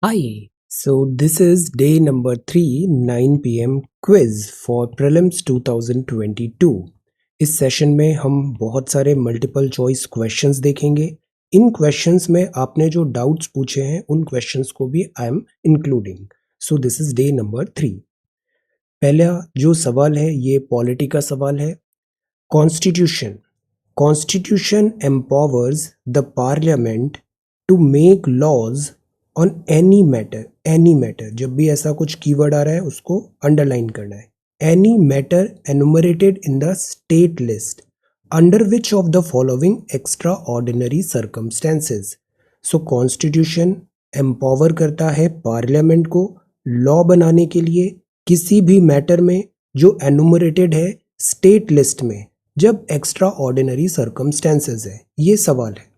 Hi, so this is day number 3, 9 p.m. quiz for prelims 2022. इस session में हम बहुत सारे मल्टीपल चॉइस क्वेश्चंस देखेंगे। इन क्वेश्चंस में आपने जो डाउट्स पूछे हैं उन क्वेश्चंस को भी I am including. So this is day number 3। पहला जो सवाल है ये पॉलिटी का सवाल है। Constitution Constitution empowers the parliament to make laws on any matter। जब भी ऐसा कुछ कीवर्ड आ रहा है उसको अंडरलाइन करना है। Any matter enumerated in the state list under which of the following extraordinary circumstances। So constitution empower करता है पार्लियामेंट को लॉ बनाने के लिए किसी भी मैटर में जो एनुमरेटेड है स्टेट लिस्ट में, जब एक्स्ट्रा ऑर्डिनरी सर्कमस्टेंसेज है। ये सवाल है।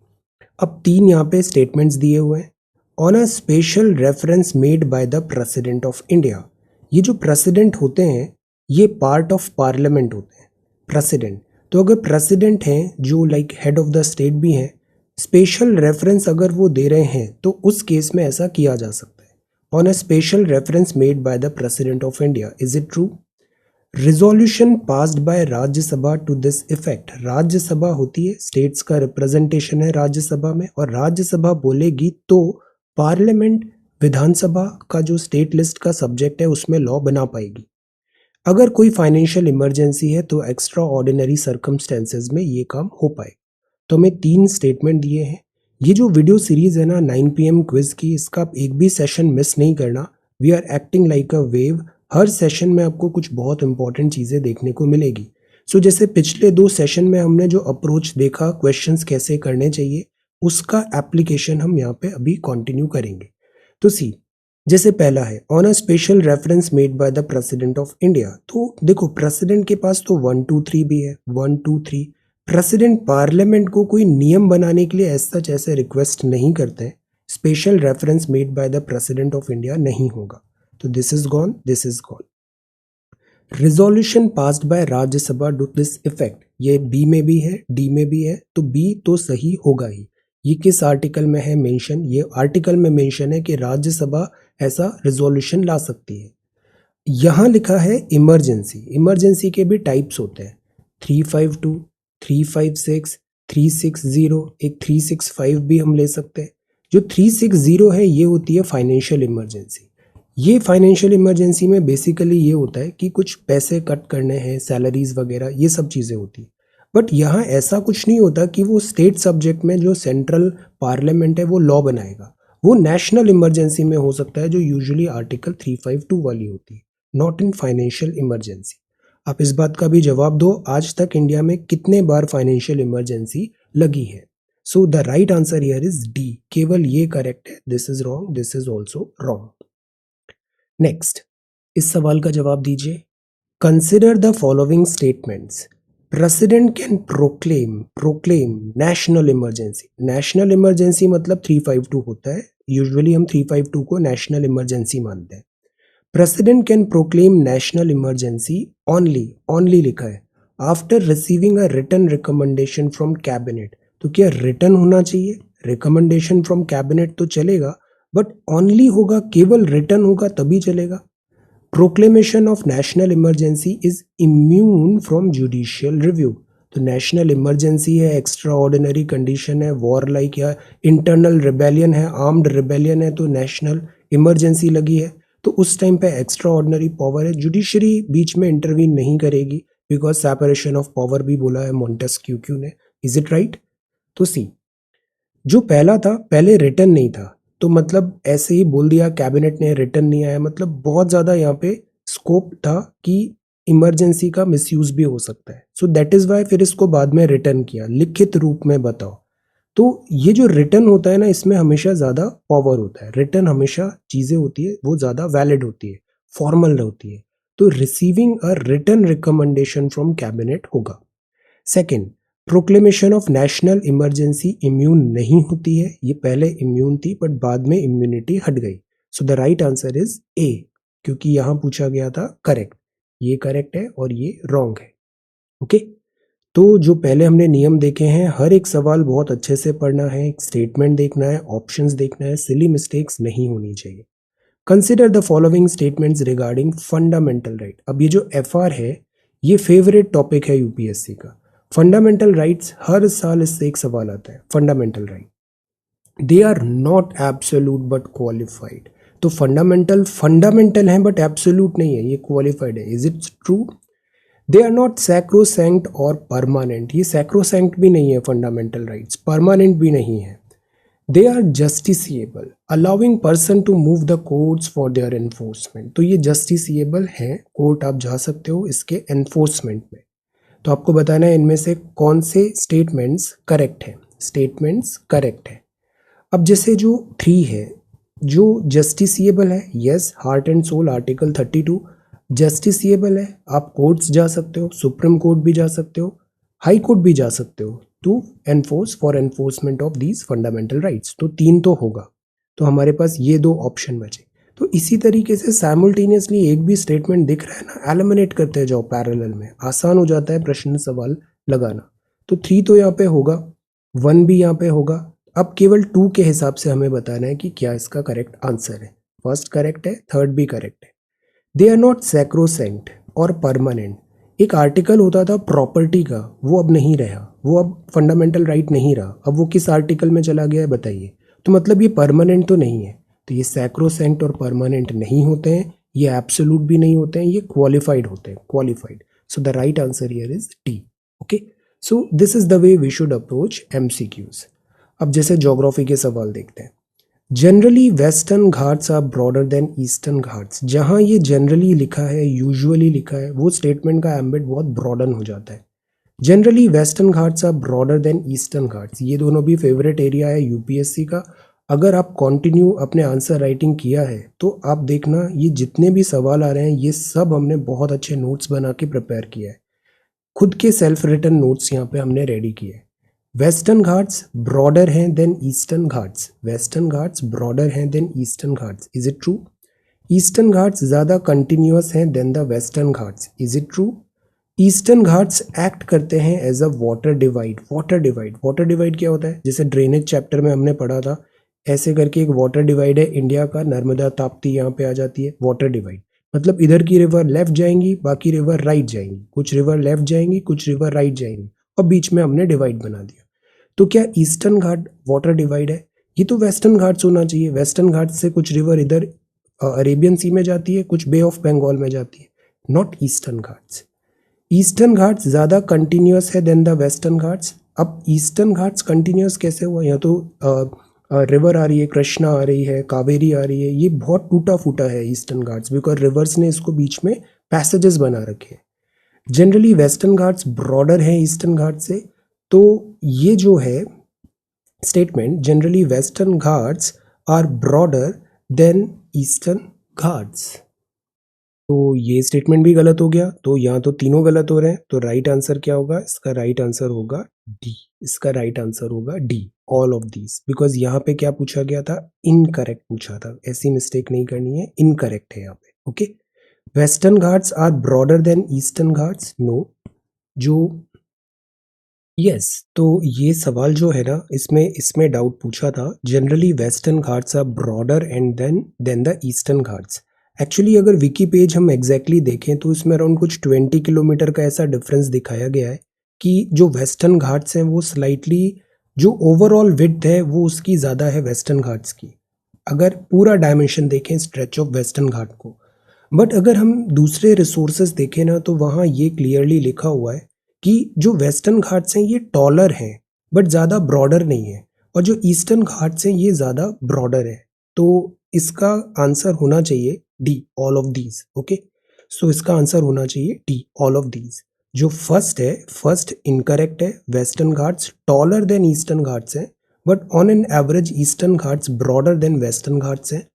अब 3 यहाँ पे स्टेटमेंट्स दिए हुए हैं। On a special reference made by the president of India. ये जो प्रेसिडेंट होते हैं ये पार्ट ऑफ पार्लियामेंट होते हैं प्रेसिडेंट। तो अगर प्रेसिडेंट हैं जो like head of the state भी हैं, स्पेशल रेफरेंस अगर वो दे रहे हैं तो उस केस में ऐसा किया जा सकता है। On a special reference made by the president of India, is it true? Resolution passed by Rajya Sabha to this effect. Rajya Sabha होती है, स्टेट्स का रिप्रेजेंटेशन है राज्यसभा में, और राज्यसभा बोलेगी तो पार्लियामेंट विधानसभा का जो स्टेट लिस्ट का सब्जेक्ट है उसमें लॉ बना पाएगी। अगर कोई फाइनेंशियल इमरजेंसी है तो एक्स्ट्रा ऑर्डिनरी सर्कमस्टेंसेज में ये काम हो पाए। तो हमें 3 स्टेटमेंट दिए हैं। ये जो वीडियो सीरीज है ना 9 PM क्विज की, इसका आप एक भी सेशन मिस नहीं करना। We are acting like a wave. हर सेशन में आपको कुछ बहुत इंपॉर्टेंट चीज़ें देखने को मिलेगी। सो जैसे पिछले 2 सेशन में हमने जो अप्रोच देखा क्वेश्चंस कैसे करने चाहिए, उसका एप्लीकेशन हम यहाँ पे अभी कंटिन्यू करेंगे। तो सी, जैसे पहला है on a special reference made by the president of India. तो देखो प्रेसिडेंट के पास तो 1 2 3 भी है, 1 2 3। प्रेसिडेंट पार्लियामेंट को कोई नियम बनाने के लिए ऐसे रिक्वेस्ट नहीं करते। Special reference made by the president of India नहीं होगा। तो this is gone, this is gone. Resolution passed by Rajya Sabha to this effect, ये बी में भी है, डी में भी है, तो बी तो सही होगा ही। ये किस आर्टिकल में है मेंशन? ये आर्टिकल में मेंशन है कि राज्यसभा ऐसा रिजोल्यूशन ला सकती है। यहाँ लिखा है इमरजेंसी। इमरजेंसी के भी टाइप्स होते हैं, 352, 356, 360, एक 365 भी हम ले सकते हैं। जो 360 है ये होती है फाइनेंशियल इमरजेंसी। ये फाइनेंशियल इमरजेंसी में बेसिकली ये होता है कि कुछ पैसे कट करने हैं, सैलरीज वगैरह, ये सब चीज़ें होती है। बट यहाँ ऐसा कुछ नहीं होता कि वो स्टेट सब्जेक्ट में जो सेंट्रल पार्लियामेंट है वो लॉ बनाएगा। वो नेशनल इमरजेंसी में हो सकता है जो यूजुअली आर्टिकल 352 वाली होती है, नॉट इन फाइनेंशियल इमरजेंसी। आप इस बात का भी जवाब दो, आज तक इंडिया में कितने बार फाइनेंशियल इमरजेंसी लगी है? So the right answer here is D, केवल ये करेक्ट है। This is wrong, this is also wrong. Next, इस सवाल का जवाब दीजिए। Consider the following statements. President can proclaim national emergency. National emergency मतलब 352 होता है, यूजुअली हम 352 को नेशनल इमरजेंसी मानते हैं। President can proclaim national emergency only लिखा है after receiving a written recommendation from cabinet. तो क्या रिटन होना चाहिए? रिकमेंडेशन फ्रॉम कैबिनेट तो चलेगा, बट ओनली होगा, केवल रिटन होगा तभी चलेगा। Proclamation of national emergency is immune from judicial review. तो नेशनल इमरजेंसी है, एक्स्ट्रा ऑर्डिनरी कंडीशन है, वॉर लाइक या इंटरनल रिबेलियन है, आर्म्ड रिबेलियन है, तो नेशनल इमरजेंसी लगी है। तो उस टाइम पे एक्स्ट्रा ऑर्डिनरी पावर है, जुडिशरी बीच में इंटरवीन नहीं करेगी, बिकॉज सेपरेशन ऑफ पावर भी बोला है मोंटेस्क्यू ने। Is it right? तो सी, जो पहला था पहले रिटर्न नहीं था, तो मतलब ऐसे ही बोल दिया कैबिनेट ने, रिटर्न नहीं आया, मतलब बहुत ज़्यादा यहाँ पे स्कोप था कि इमरजेंसी का मिसयूज भी हो सकता है। सो दैट इज़ वाई फिर इसको बाद में रिटर्न किया, लिखित रूप में बताओ। तो ये जो रिटर्न होता है ना, इसमें हमेशा ज़्यादा पावर होता है। रिटर्न हमेशा चीज़ें होती है वो ज़्यादा वैलिड होती है, फॉर्मल होती है। तो receiving a return recommendation from cabinet होगा। Second, proclamation of national emergency immune नहीं होती है, ये पहले इम्यून थी बट बाद में इम्यूनिटी हट गई। सो the right answer is a, क्योंकि यहां पूछा गया था करेक्ट। ये करेक्ट है और ये रॉन्ग है। ओके, तो जो पहले हमने नियम देखे हैं, हर एक सवाल बहुत अच्छे से पढ़ना है, एक स्टेटमेंट देखना है, ऑप्शंस देखना है, सिली मिस्टेक्स नहीं होनी चाहिए। Consider the following statements regarding fundamental right. अब ये जो FR है, ये फेवरेट टॉपिक है यूपीएससी का। फंडामेंटल राइट्स, हर साल इससे एक सवाल आता है। Fundamental right, they are not absolute but qualified. तो फंडामेंटल हैं बट एब्सोल्यूट नहीं है, ये क्वालिफाइड है। Is it true? They are not sacrosanct और परमानेंट। ये सैक्रोसैंक्ट भी नहीं है फंडामेंटल राइट्स, परमानेंट भी नहीं है। They are justiciable, allowing person to move the courts for their enforcement. तो ये जस्टिसिएबल है, कोर्ट आप जा सकते हो इसके एनफोर्समेंट में। तो आपको बताना है इनमें से कौन से स्टेटमेंट्स करेक्ट है। स्टेटमेंट्स करेक्ट है। अब जैसे जो 3 है, जो जस्टिसिएबल है, yes, heart and soul article 32 justiciable है। आप कोर्ट्स जा सकते हो, सुप्रीम कोर्ट भी जा सकते हो, हाई कोर्ट भी जा सकते हो to enforce for enforcement of these fundamental rights. तो 3 तो होगा, तो हमारे पास ये 2 ऑप्शन बचे। तो इसी तरीके से साइमल्टेनियसली एक भी स्टेटमेंट दिख रहा है ना, एलिमिनेट करते जाओ पैरेलल में, आसान हो जाता है प्रश्न सवाल लगाना। तो 3 तो यहाँ पे होगा, 1 भी यहाँ पे होगा। अब केवल 2 के हिसाब से हमें बताना है कि क्या इसका करेक्ट आंसर है। फर्स्ट करेक्ट है, थर्ड भी करेक्ट है। दे आर नॉट सैक्रोसेंक्ट और परमानेंट। एक आर्टिकल होता था प्रॉपर्टी का, वो अब नहीं रहा, वो अब फंडामेंटल राइट नहीं रहा। अब वो किस आर्टिकल में चला गया है बताइए। तो मतलब ये परमानेंट तो नहीं है, तो ये सैक्रोसेंक्ट और परमानेंट नहीं होते हैं, ये एब्सोल्यूट भी नहीं होते हैं, ये क्वालिफाइड होते हैं, qualified. So the right answer here is D. Okay, so this is the way we should approach MCQs। अब जैसे ज्योग्राफी के सवाल देखते हैं। Generally Western Ghats are broader than Eastern Ghats. जहाँ ये जनरली लिखा है, यूजुअली लिखा है, वो स्टेटमेंट का एम्बिट बहुत ब्रॉडन हो जाता है। Generally Western Ghats are broader than Eastern Ghats, ये दोनों भी फेवरेट एरिया है यूपीएससी का। अगर आप कंटिन्यू अपने आंसर राइटिंग किया है तो आप देखना, ये जितने भी सवाल आ रहे हैं ये सब हमने बहुत अच्छे नोट्स बना के प्रिपेयर किया है। खुद के सेल्फ रिटन नोट्स यहाँ पे हमने रेडी किए। वेस्टर्न घाट्स ब्रॉडर हैं than Eastern Ghats. Western Ghats broader हैं than Eastern Ghats. Is it true? Eastern Ghats ज़्यादा कंटिन्यूअस हैं than the Western Ghats. Is it true? Eastern Ghats act करते हैं as a water divide. Water divide, water divide क्या होता है? जैसे drainage chapter में हमने पढ़ा था, ऐसे करके एक वाटर डिवाइड है इंडिया का, नर्मदा ताप्ती यहाँ पे आ जाती है। वाटर डिवाइड मतलब इधर की रिवर लेफ्ट जाएंगी, बाकी रिवर राइट जाएंगी, कुछ रिवर लेफ्ट जाएंगी, कुछ रिवर राइट जाएंगी, और बीच में हमने डिवाइड बना दिया। तो क्या ईस्टर्न घाट वाटर डिवाइड है? ये तो वेस्टर्न घाट्स होना चाहिए। वेस्टर्न घाट से कुछ रिवर इधर अरेबियन सी में जाती है, कुछ बे ऑफ बंगाल में जाती है, not eastern Ghats. Eastern Ghats ज़्यादा कंटिन्यूअस है देन द वेस्टर्न घाट्स। अब ईस्टर्न घाट्स कंटिन्यूअस कैसे हुआ? यहाँ तो रिवर आ रही है, कृष्णा आ रही है, कावेरी आ रही है, ये बहुत टूटा फूटा है ईस्टर्न घाट्स, बिकॉज रिवर्स ने इसको बीच में पैसेजेस बना रखे हैं। जनरली वेस्टर्न घाट्स ब्रॉडर है ईस्टर्न घाट से। तो ये जो है statement, generally Western Ghats are broader than Eastern Ghats, तो ये स्टेटमेंट भी गलत हो गया। तो यहाँ तो तीनों गलत हो रहे हैं। तो राइट आंसर क्या होगा? इसका राइट आंसर होगा डी। इसका राइट आंसर होगा D, all of these. Because यहाँ पे क्या पूछा गया था? इनकरेक्ट पूछा था। ऐसी मिस्टेक नहीं करनी है, इनकरेक्ट है यहाँ पे। Okay, Western Ghats are broader than Eastern Ghats, no. जो यस, तो ये सवाल जो है ना, इसमें डाउट पूछा था। Generally Western Ghats are broader and then the Eastern Ghats. Actually अगर विकी पेज हम एग्जैक्टली देखें तो इसमें अराउंड कुछ 20 किलोमीटर का ऐसा डिफरेंस दिखाया गया है कि जो वेस्टर्न घाट्स हैं वो स्लाइटली, जो ओवरऑल विड्थ है वो उसकी ज़्यादा है वेस्टर्न घाट्स की, अगर पूरा डायमेंशन देखें स्ट्रेच ऑफ वेस्टर्न घाट को। बट अगर हम दूसरे रिसोर्सेज देखें ना, तो वहाँ ये क्लियरली लिखा हुआ है कि जो वेस्टर्न घाट्स हैं ये टॉलर हैं बट ज़्यादा ब्रॉडर नहीं है, और जो ईस्टर्न घाट्स हैं ये ज़्यादा ब्रॉडर है। तो इसका आंसर होना चाहिए D, all of these. Okay, so इसका आंसर होना चाहिए डी, ऑल ऑफ दीज। जो फर्स्ट है, फर्स्ट इनकरेक्ट है। Western Ghats taller than Eastern Ghats हैं, but on an average Eastern Ghats broader than Western Ghats हैं।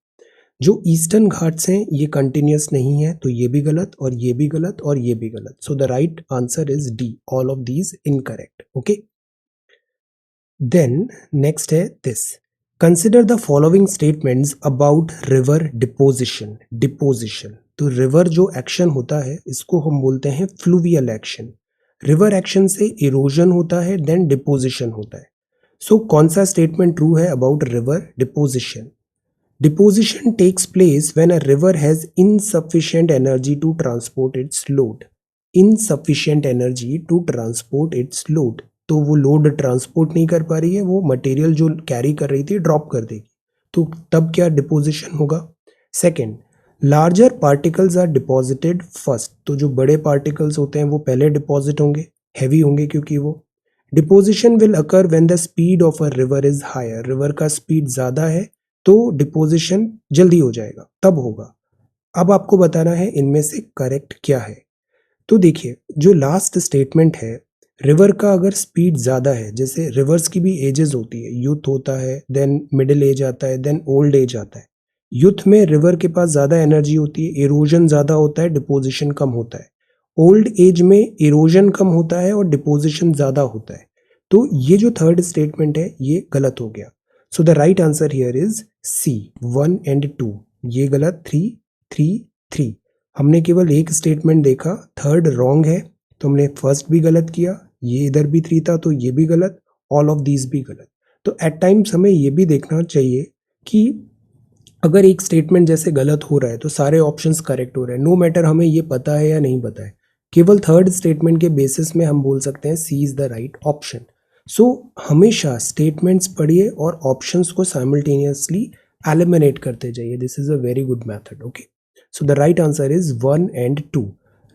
जो ईस्टर्न घाट्स हैं ये कंटिन्यूअस नहीं है, तो ये भी गलत और ये भी गलत और ये भी गलत। So the right answer is D, all of these incorrect. Okay, then next है this, consider the following statements about river deposition. Deposition, तो रिवर जो एक्शन होता है इसको हम बोलते हैं फ्लूवियल एक्शन। रिवर एक्शन से इरोजन होता है, देन डिपोजिशन होता है। सो कौन सा स्टेटमेंट ट्रू है about river deposition? Deposition takes place when a river has insufficient energy to transport its load. Insufficient energy to transport its load, तो वो लोड ट्रांसपोर्ट नहीं कर पा रही है, वो मटेरियल जो कैरी कर रही थी ड्रॉप कर देगी, तो तब क्या डिपोजिशन होगा? Second, larger particles are deposited first, तो जो बड़े पार्टिकल्स होते हैं वो पहले डिपॉजिट होंगे, हैवी होंगे क्योंकि वो। Deposition will occur when the speed of a river is higher, river का स्पीड ज़्यादा है तो डिपोजिशन जल्दी हो जाएगा, तब होगा। अब आपको बताना है इनमें से करेक्ट क्या है। तो देखिए, जो लास्ट स्टेटमेंट है, रिवर का अगर स्पीड ज़्यादा है, जैसे रिवर्स की भी एजेस होती है, यूथ होता है, देन मिडिल एज आता है, देन ओल्ड एज आता है। यूथ में रिवर के पास ज़्यादा एनर्जी होती है, इरोजन ज़्यादा होता है, डिपोजिशन कम होता है। ओल्ड एज में इरोजन कम होता है और डिपोजिशन ज़्यादा होता है। तो ये जो थर्ड स्टेटमेंट है ये गलत हो गया। So the right answer here is C, 1 and 2। ये गलत, 3 3 3। हमने केवल एक स्टेटमेंट देखा, थर्ड रॉन्ग है, तो हमने फर्स्ट भी गलत किया, ये इधर भी 3 था तो ये भी गलत, ऑल ऑफ दीज भी गलत। तो एट टाइम्स हमें ये भी देखना चाहिए कि अगर एक स्टेटमेंट जैसे गलत हो रहा है तो सारे ऑप्शंस करेक्ट हो रहे हैं, नो मैटर हमें ये पता है या नहीं पता है, केवल थर्ड स्टेटमेंट के बेसिस में हम बोल सकते हैं सी इज द राइट ऑप्शन। सो हमेशा स्टेटमेंट्स पढ़िए और ऑप्शंस को साइमल्टेनियसली एलिमिनेट करते जाइए, this is a very good method. Okay, so the right answer is 1 and 2।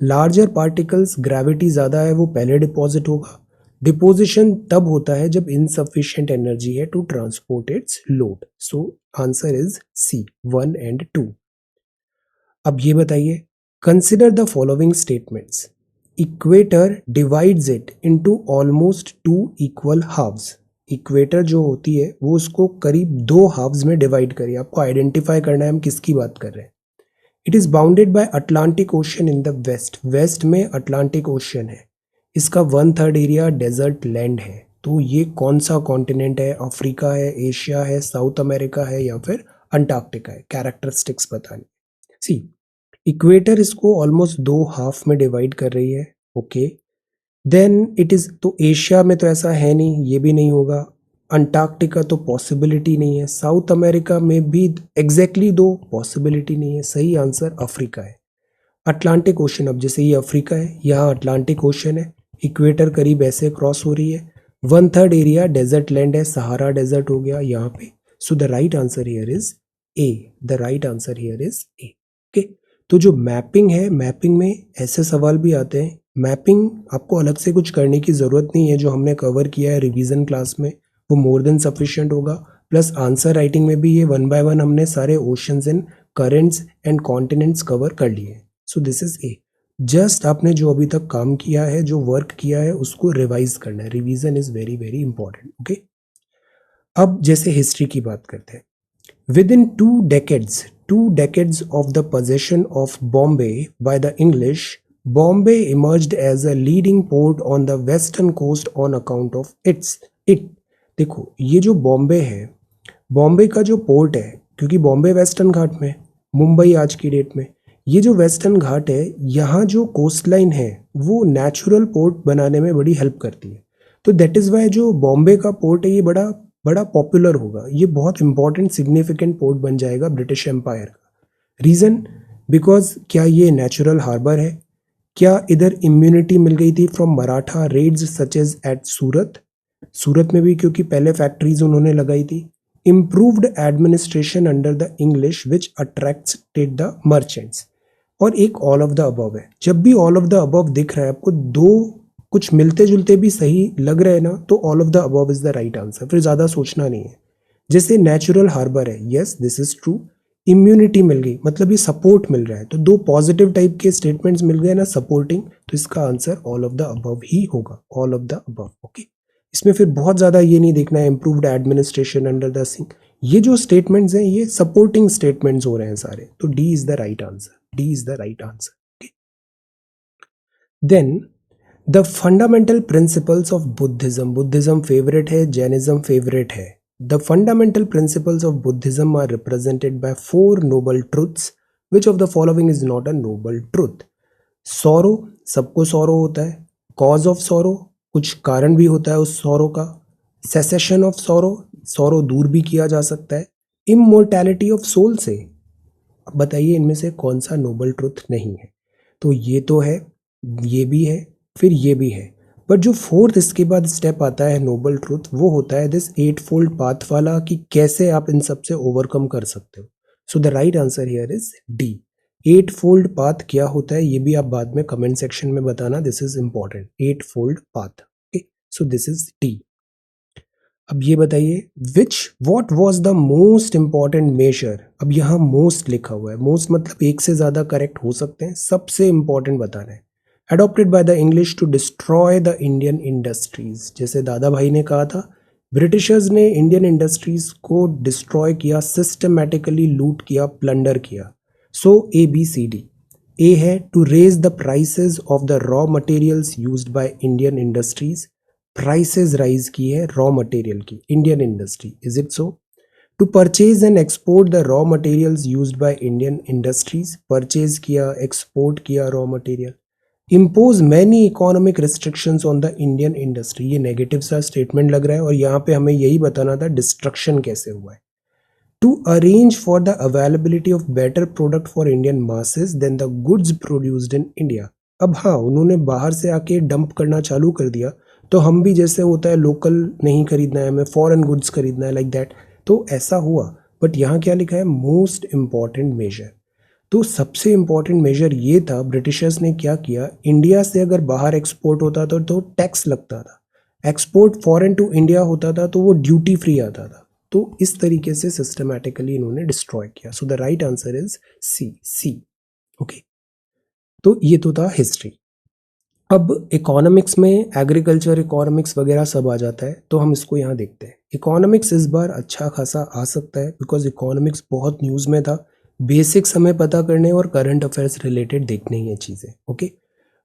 Larger particles, gravity ज़्यादा है, वो पहले डिपॉजिट होगा। डिपोजिशन तब होता है जब इनसफिशिएंट एनर्जी है to transport its load. So answer is C, 1 and 2। अब ये बताइए, consider the following statements. Equator divides it into almost 2 equal halves. Equator जो होती है वो उसको करीब 2 हाफ्स में डिवाइड करिए, आपको आइडेंटिफाई करना है हम किसकी बात कर रहे हैं। It is bounded by Atlantic Ocean in the west, west में अटलांटिक ओशन है, इसका 1/3 एरिया डेजर्ट लैंड है। तो ये कौन सा कॉन्टिनेंट है? अफ्रीका है, एशिया है, साउथ अमेरिका है या फिर अंटार्कटिका है? कैरेक्टरिस्टिक्स बतानी। सी, इक्वेटर इसको ऑलमोस्ट 2 हाफ में डिवाइड कर रही है। ओके, देन इट इज, तो एशिया में तो ऐसा है नहीं, ये भी नहीं होगा। अंटार्कटिका तो पॉसिबिलिटी नहीं है, साउथ अमेरिका में भी एग्जैक्टली 2 पॉसिबिलिटी नहीं है, सही आंसर अफ्रीका है। अटलांटिक ओशन, अब जैसे ये अफ्रीका है, यहाँ अटलांटिक ओशन है, इक्वेटर करीब ऐसे क्रॉस हो रही है, 1/3 एरिया डेजर्ट लैंड है, सहारा डेजर्ट हो गया यहाँ पे। सो the right answer here is a, the right answer here is a. Okay, तो जो मैपिंग है, मैपिंग में ऐसे सवाल भी आते हैं। मैपिंग आपको अलग से कुछ करने की ज़रूरत नहीं है, जो हमने कवर किया है रिवीजन क्लास में वो मोर देन सफिशिएंट होगा। प्लस आंसर राइटिंग में भी ये 1 बाय 1 हमने सारे oceans and currents and continents cover कर लिए। सो दिस इज ए। जस्ट आपने जो अभी तक काम किया है, जो वर्क किया है, उसको रिवाइज करना है, revision is very very important. Okay, अब जैसे हिस्ट्री की बात करते हैं। Within 2 decades of the possession of Bombay by the English, Bombay emerged as a leading port on the western coast on account of it। देखो, ये जो बॉम्बे है, बॉम्बे का जो पोर्ट है, क्योंकि बॉम्बे वेस्टर्न घाट में, मुंबई आज की डेट में, ये जो वेस्टर्न घाट है, यहाँ जो कोस्ट लाइन है वो नेचुरल पोर्ट बनाने में बड़ी हेल्प करती है। तो दैट इज़ वाई जो बॉम्बे का पोर्ट है ये बड़ा बड़ा पॉपुलर होगा, ये बहुत इंपॉर्टेंट सिग्निफिकेंट पोर्ट बन जाएगा ब्रिटिश एम्पायर का। रीज़न, बिकॉज क्या ये नेचुरल हार्बर है? क्या इधर इम्यूनिटी मिल गई थी from Maratha raids such as at Surat? Surat में भी क्योंकि पहले फैक्ट्रीज उन्होंने लगाई थी। Improved administration under the English which attracted the merchants. और एक ऑल ऑफ द अबव है। जब भी ऑल ऑफ द अबव दिख रहा है आपको, दो कुछ मिलते जुलते भी सही लग रहे हैं ना, तो all of the above is the right answer, फिर ज़्यादा सोचना नहीं है। जैसे नेचुरल हार्बर है, yes this is true. Immunity मिल गई, मतलब ये सपोर्ट मिल रहा है, तो 2 पॉजिटिव टाइप के स्टेटमेंट्स मिल गए ना सपोर्टिंग, तो इसका answer all of the above ही होगा, all of the above. Okay, इसमें फिर बहुत ज़्यादा ये नहीं देखना है improved administration under the Singh, ये जो स्टेटमेंट्स हैं ये सपोर्टिंग स्टेटमेंट्स हो रहे हैं सारे, तो D is the right answer, D is the right answer. Okay, then the fundamental principles of Buddhism, Buddhism favourite है, जैनिज्म फेवरेट है। The fundamental principles of Buddhism are represented by 4 noble truths, which of the following is not a noble truth? Sorrow, सबको sorrow होता है। Cause of sorrow, कुछ कारण भी होता है उस सॉरो का। सेसेशन ऑफ सॉरो, सॉरो दूर भी किया जा सकता है। इमोर्टैलिटी ऑफ सोल से, अब बताइए इनमें से कौन सा नोबल ट्रुथ नहीं है। तो ये तो है, ये भी है, फिर ये भी है। बट जो फोर्थ इसके बाद स्टेप आता है नोबल ट्रुथ, वो होता है दिस एट फोल्ड पाथ वाला, कि कैसे आप इन सब से ओवरकम कर सकते हो। So the right answer here is D. Eightfold path क्या होता है ये भी आप बाद में कमेंट सेक्शन में बताना, this is important. Eightfold path, okay, so this is D. अब ये बताइए which what was the most important measure. अब यहाँ मोस्ट लिखा हुआ है, मोस्ट मतलब एक से ज्यादा करेक्ट हो सकते हैं, सबसे इंपॉर्टेंट बताना है। Adopted by the English to destroy the Indian industries, जैसे दादा भाई ने कहा था, ब्रिटिशर्स ने इंडियन इंडस्ट्रीज को डिस्ट्रॉय किया, सिस्टमैटिकली लूट किया, प्लंडर किया। So ABCD। ए है to raise the prices of the raw materials used by Indian industries, prices rise की है रॉ मटेरियल की, Indian industry, is it so? To purchase and export the raw materials used by Indian industries, purchase किया, export किया raw material. Impose many economic restrictions on the Indian industry, ये negative सा statement लग रहा है, और यहाँ पे हमें यही बताना था डिस्ट्रक्शन कैसे हुआ है। To arrange for the availability of better product for Indian masses than the goods produced in India. अब हाँ, उन्होंने बाहर से आके डंप करना चालू कर दिया, तो हम भी जैसे होता है लोकल नहीं खरीदना है, हमें फॉरेन गुड्स खरीदना है, लाइक दैट, तो ऐसा हुआ। बट यहाँ क्या लिखा है, मोस्ट इंपॉर्टेंट मेजर। तो सबसे इंपॉर्टेंट मेजर ये था, ब्रिटिशर्स ने क्या किया, इंडिया से अगर बाहर एक्सपोर्ट होता था तो टैक्स लगता था, एक्सपोर्ट फॉरेन टू इंडिया होता था तो वो ड्यूटी फ्री आता था। तो इस तरीके से सिस्टमैटिकली इन्होंने डिस्ट्रॉय किया। So the right answer is C. Okay, तो ये तो था हिस्ट्री। अब इकोनॉमिक्स में एग्रीकल्चर इकोनॉमिक्स वगैरह सब आ जाता है, तो हम इसको यहाँ देखते हैं। इकोनॉमिक्स इस बार अच्छा खासा आ सकता है, बिकॉज इकोनॉमिक्स बहुत न्यूज़ में था। बेसिक्स हमें पता करने और करंट अफेयर्स रिलेटेड देखने ही है चीज़ें। Okay,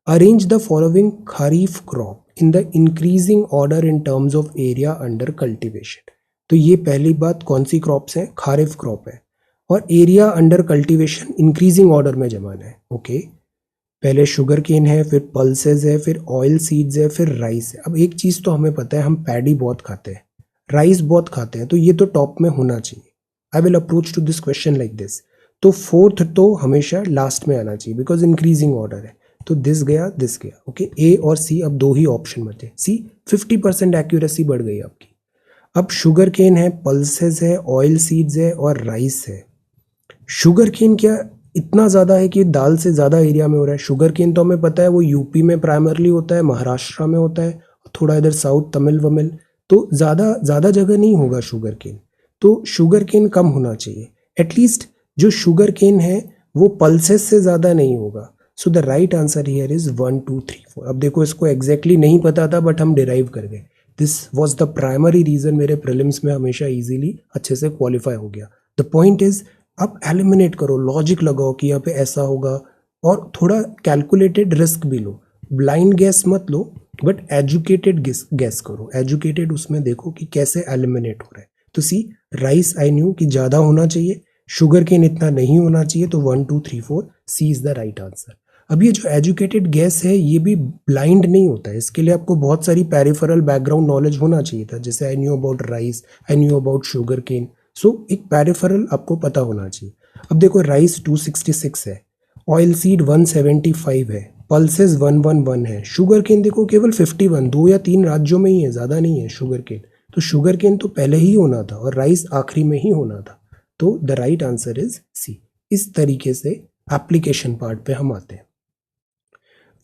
arrange the following kharif crop in the increasing order in terms of area under cultivation. तो ये पहली बात, कौन सी क्रॉप्स हैं, खारिफ क्रॉप है, और area under cultivation increasing order में जमाना है। ओके, पहले शुगर केन है, फिर पल्सेस है, फिर ऑयल सीड्स है, फिर राइस है। अब एक चीज़ तो हमें पता है, हम पैडी बहुत खाते हैं, राइस बहुत खाते हैं, तो ये तो टॉप में होना चाहिए। I will approach to this question like this. तो फोर्थ तो हमेशा लास्ट में आना चाहिए, बिकॉज इंक्रीजिंग ऑर्डर है, तो दिस गया, दिस गया। ओके, ए और सी, अब दो ही ऑप्शन बचे। सी 50% एक्यूरेसी बढ़ गई आपकी। अब शुगर केन है, पल्सेस है, ऑयल सीड्स है और राइस है। शुगर केन क्या इतना ज़्यादा है कि दाल से ज़्यादा एरिया में हो रहा है। शुगर केन तो हमें पता है वो यूपी में प्राइमरली होता है, महाराष्ट्र में होता है, थोड़ा इधर साउथ तमिल वमिल, तो ज़्यादा जगह नहीं होगा शुगर केन। तो शुगर केन कम होना चाहिए, एटलीस्ट जो शुगर केन है वो पल्सेस से ज़्यादा नहीं होगा। सो the right answer here is 1 2 3 4। अब देखो, इसको एग्जैक्टली नहीं पता था, बट हम डिराइव कर गए। This was the primary reason मेरे प्रीलिम्स में हमेशा ईजिली अच्छे से क्वालिफाई हो गया। द पॉइंट इज, आप एलिमिनेट करो, लॉजिक लगाओ कि यहाँ पे ऐसा होगा, और थोड़ा कैलकुलेटेड रिस्क भी लो। ब्लाइंड गैस मत लो, बट एजुकेटेड गैस करो। एजुकेटेड उसमें देखो कि कैसे एलिमिनेट हो रहा है। तो सी, राइस आई न्यू कि ज़्यादा होना चाहिए, शुगर केन इतना नहीं होना चाहिए, तो 1 2 3 4 C is the right answer. अब ये जो एजुकेटेड गैस है, ये भी ब्लाइंड नहीं होता है, इसके लिए आपको बहुत सारी पेरिफेरल बैकग्राउंड नॉलेज होना चाहिए था, जैसे I knew about rice, I knew about sugar cane. So एक पेरिफेरल आपको पता होना चाहिए। अब देखो, राइस 266 है, ऑयल सीड 175 है, पल्सेस 111 है, शुगर केन देखो केवल 51, 2 या 3 राज्यों में ही है, ज़्यादा नहीं है शुगर केन। तो शुगर केन तो पहले ही होना था और राइस आखिरी में ही होना था। तो the right answer is C. इस तरीके से एप्लीकेशन पार्ट पे हम आते हैं।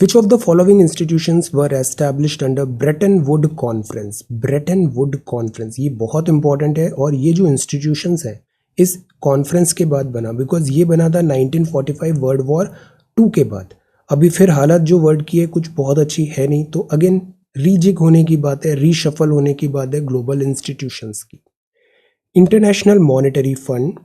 Which of the following institutions were established under Bretton Woods Conference? Bretton Woods Conference ये बहुत इंपॉर्टेंट है, और ये जो इंस्टीट्यूशंस हैं इस कॉन्फ्रेंस के बाद बना, बिकॉज ये बना था 1945 वर्ल्ड वॉर 2 के बाद। अभी फिर हालत जो वर्ल्ड की है कुछ बहुत अच्छी है नहीं, तो अगेन रीजिग होने की बात है, रीशफल होने की बात है ग्लोबल इंस्टीट्यूशंस की। International Monetary Fund,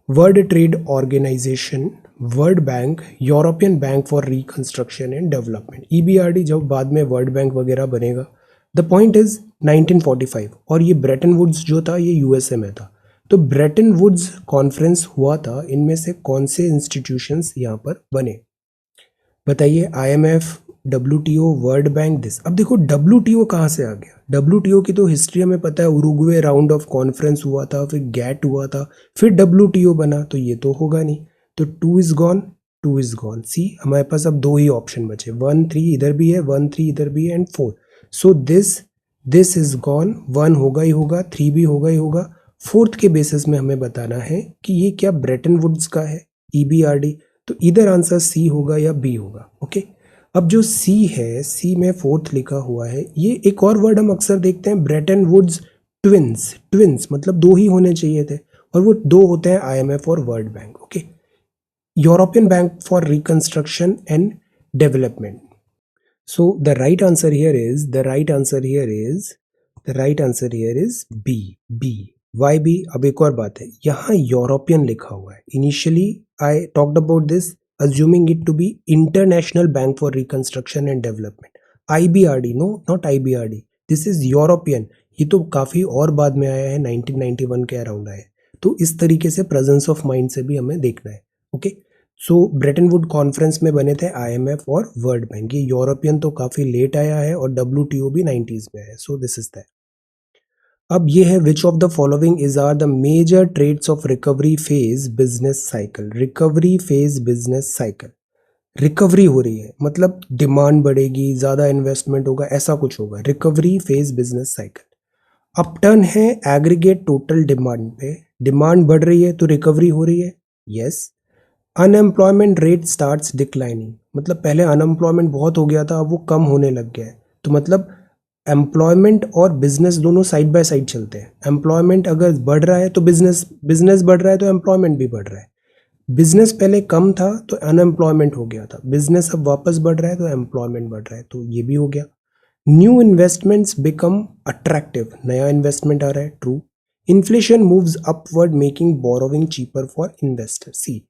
World Trade Organization, World Bank, European Bank for Reconstruction and Development, EBRD जब बाद में वर्ल्ड बैंक वगैरह बनेगा। द पॉइंट इज 1945, और ये ब्रेटन वुड्स जो था ये USA में था। तो ब्रेटन वुड्स कॉन्फ्रेंस हुआ था, इनमें से कौन से इंस्टीट्यूशंस यहाँ पर बने बताइए? IMF, WTO, world bank, this. अब देखो WTO कहाँ से आ गया? WTO की तो हिस्ट्री हमें पता है, उरुग्वे राउंड ऑफ कॉन्फ्रेंस हुआ था, फिर गैट हुआ था, फिर WTO बना, तो ये तो होगा नहीं। तो 2 इज गॉन, 2 इज गॉन। सी हमारे पास अब 2 ही ऑप्शन बचे, 1 3 इधर भी है, 1 3 इधर भी है, and 4। So this is gone, 1 होगा ही होगा, 3 भी होगा ही होगा। फोर्थ के बेसिस में हमें बताना है कि ये क्या ब्रेटन वुड्स का है, EBRD। तो इधर आंसर सी होगा या बी होगा। ओके, अब जो सी है, सी में फोर्थ लिखा हुआ है, ये एक और वर्ड हम अक्सर देखते हैं, ब्रेटन वुड्स ट्विंस। ट्विंस मतलब 2 ही होने चाहिए थे, और वो 2 होते हैं IMF और world bank. Okay, European Bank for Reconstruction and development. So the right answer here is B, B। Why B? अब एक और बात है, यहाँ यूरोपियन लिखा हुआ है। Initially I talked about this assuming it to be International Bank for Reconstruction and Development, IBRD। No, not IBRD, this is European. ये तो काफ़ी और बाद में आया है, 1991 के अराउंड आया है। तो इस तरीके से प्रेजेंस ऑफ माइंड से भी हमें देखना है। Okay, so Brayton would conference में बने थे IMF और वर्ल्ड बैंक। ये यूरोपियन तो काफ़ी लेट आया है, और WTO भी 90s में है। So this is that. अब ये है, which of the following is are the major trades of recovery phase business cycle. Recovery phase business cycle, recovery हो रही है मतलब डिमांड बढ़ेगी, ज़्यादा इन्वेस्टमेंट होगा, ऐसा कुछ होगा। Recovery phase business cycle. Upturn है एग्रीगेट टोटल डिमांड पे, डिमांड बढ़ रही है तो रिकवरी हो रही है, yes. Unemployment rate starts declining, मतलब पहले अनएम्प्लॉयमेंट बहुत हो गया था, अब वो कम होने लग गया है। तो मतलब एम्प्लॉयमेंट और बिजनेस दोनों साइड बाय साइड चलते हैं। एम्प्लॉयमेंट अगर बढ़ रहा है तो बिजनेस बढ़ रहा है, तो एम्प्लॉयमेंट भी बढ़ रहा है। बिजनेस पहले कम था तो अनएम्प्लॉयमेंट हो गया था, बिजनेस अब वापस बढ़ रहा है तो एम्प्लॉयमेंट बढ़ रहा है, तो ये भी हो गया। न्यू इन्वेस्टमेंट्स बिकम अट्रैक्टिव, नया इन्वेस्टमेंट आ रहा है, true. Inflation moves upward making borrowing cheaper for investor, C.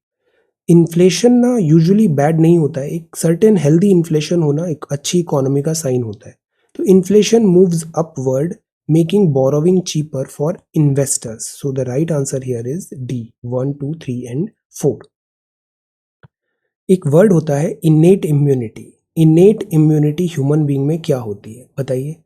Inflation ना यूजुअली बैड नहीं होता है, एक सर्टेन हेल्दी इन्फ्लेशन होना एक अच्छी इकोनॉमी का साइन होता है। तो inflation moves upward making borrowing cheaper for investors. So the right answer here is D, 1 2 3 and 4। एक वर्ड होता है innate immunity. Innate immunity human being में क्या होती है बताइए?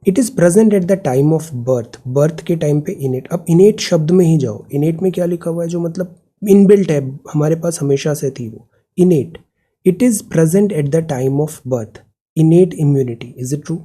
It is present at the time of birth, birth के time पे इनेट। अब इनेट शब्द में ही जाओ, इनेट में क्या लिखा हुआ है, जो मतलब इनबिल्ट है, हमारे पास हमेशा से थी वो, innate. It is present at the time of birth, innate immunity, is it true?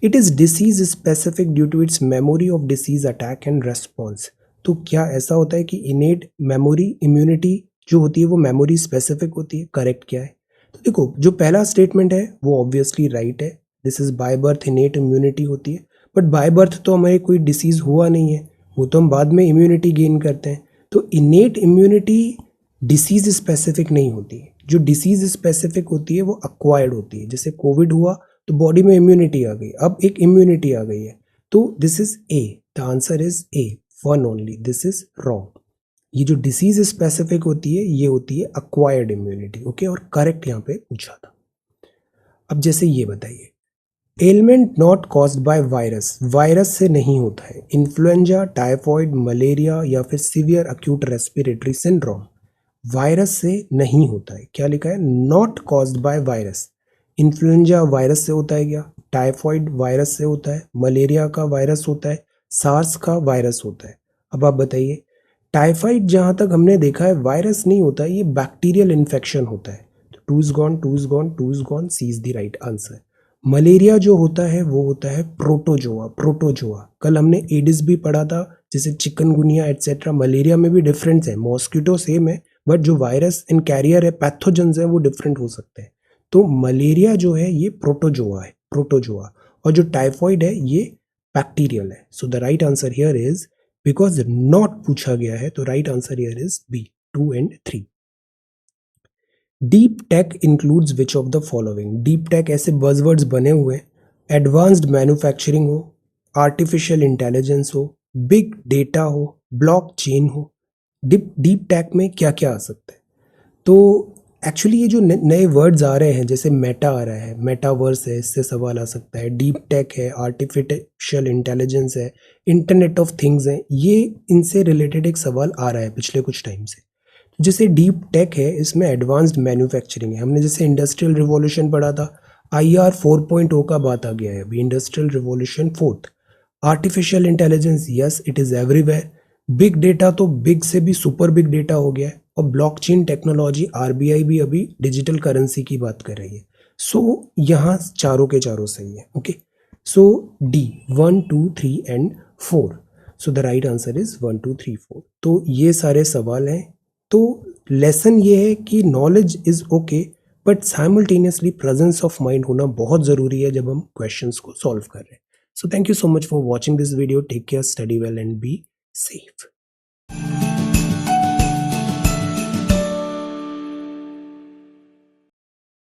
It is disease specific due to its memory of disease attack and response. तो क्या ऐसा होता है कि इनेट मेमोरी इम्यूनिटी जो होती है वो मेमोरी स्पेसिफिक होती है? करेक्ट क्या है? तो देखो, जो पहला स्टेटमेंट है वो ऑब्वियसली राइट है, this is by birth innate immunity होती है। बट बाय बर्थ तो हमें कोई डिसीज हुआ नहीं है, वो तो हम बाद में इम्यूनिटी गेन करते हैं। तो इनेट इम्यूनिटी डिसीज स्पेसिफिक नहीं होती है, जो डिसीज स्पेसिफिक होती है वो अक्वायर्ड होती है। जैसे कोविड हुआ तो बॉडी में इम्यूनिटी आ गई, अब एक इम्यूनिटी आ गई है। तो this is a, the answer is a, 1 only, this is wrong. ये जो डिसीज स्पेसिफिक होती है ये होती है अक्वायर्ड इम्यूनिटी। ओके, और करेक्ट यहाँ पे पूछा था। अब जैसे ये बताइए, element not caused by virus, virus से नहीं होता है। इन्फ्लुएंजा, टाइफॉइड, मलेरिया या फिर severe acute respiratory syndrome virus से नहीं होता है। क्या लिखा है? Not caused by virus. Influenza virus से होता है क्या? टाइफॉइड वायरस से होता है, मलेरिया का वायरस होता है, सार्स का वायरस होता है। अब आप बताइए, टाइफाइड जहाँ तक हमने देखा है वायरस नहीं होता है, ये बैक्टीरियल इन्फेक्शन होता है। तो 2 is gone, 2 is gone, 2 is gone, C is the right answer. Malaria जो होता है वो होता है प्रोटोजोआ, प्रोटोजोआ। कल हमने एडिस भी पढ़ा था, जैसे चिकनगुनिया एटसेट्रा। मलेरिया में भी डिफरेंस है, मॉस्किटो सेम है बट जो वायरस एंड कैरियर है, पैथोजेंस है, वो डिफरेंट हो सकते हैं। तो मलेरिया जो है ये प्रोटोजोआ है, प्रोटोजोआ। और जो टाइफॉइड है ये बैक्टीरियल है। So the right answer here is, because not पूछा गया है, तो right answer here is B, 2 and 3। Deep tech includes which of the following? Deep tech ऐसे बजवर्ड्स बने हुए हैं, एडवांस्ड मैन्युफैक्चरिंग हो, आर्टिफिशियल इंटेलिजेंस हो, बिग डेटा हो, ब्लॉकचेन हो। डीप टेक में क्या क्या आ सकता है? तो एक्चुअली ये जो नए वर्ड्स आ रहे हैं, जैसे मेटा आ रहा है, मेटावर्स है, इससे सवाल आ सकता है। डीप टेक है, आर्टिफिशियल इंटेलिजेंस है, इंटरनेट ऑफ थिंग्स है, ये इनसे रिलेटेड एक सवाल आ रहा है पिछले कुछ टाइम से। जैसे डीप टेक है, इसमें एडवांस्ड मैन्युफैक्चरिंग है। हमने जैसे इंडस्ट्रियल रिवॉल्यूशन पढ़ा था, IR 4.0 का बात आ गया है अभी, industrial revolution fourth. Artificial intelligence, yes it is everywhere. Big data तो बिग से भी सुपर बिग डेटा हो गया है। और ब्लॉकचेन टेक्नोलॉजी, RBI भी अभी डिजिटल करेंसी की बात कर रही है। सो यहाँ चारों के चारों सही है। Okay, so D 1 2 3 and 4। So the right answer is 1 2 3 4। तो ये सारे सवाल हैं। तो लेसन ये है कि knowledge is okay, but simultaneously presence of mind होना बहुत ज़रूरी है जब हम क्वेश्चंस को सॉल्व कर रहे हैं। सो thank you so much for watching this video. Take care, study well and be safe.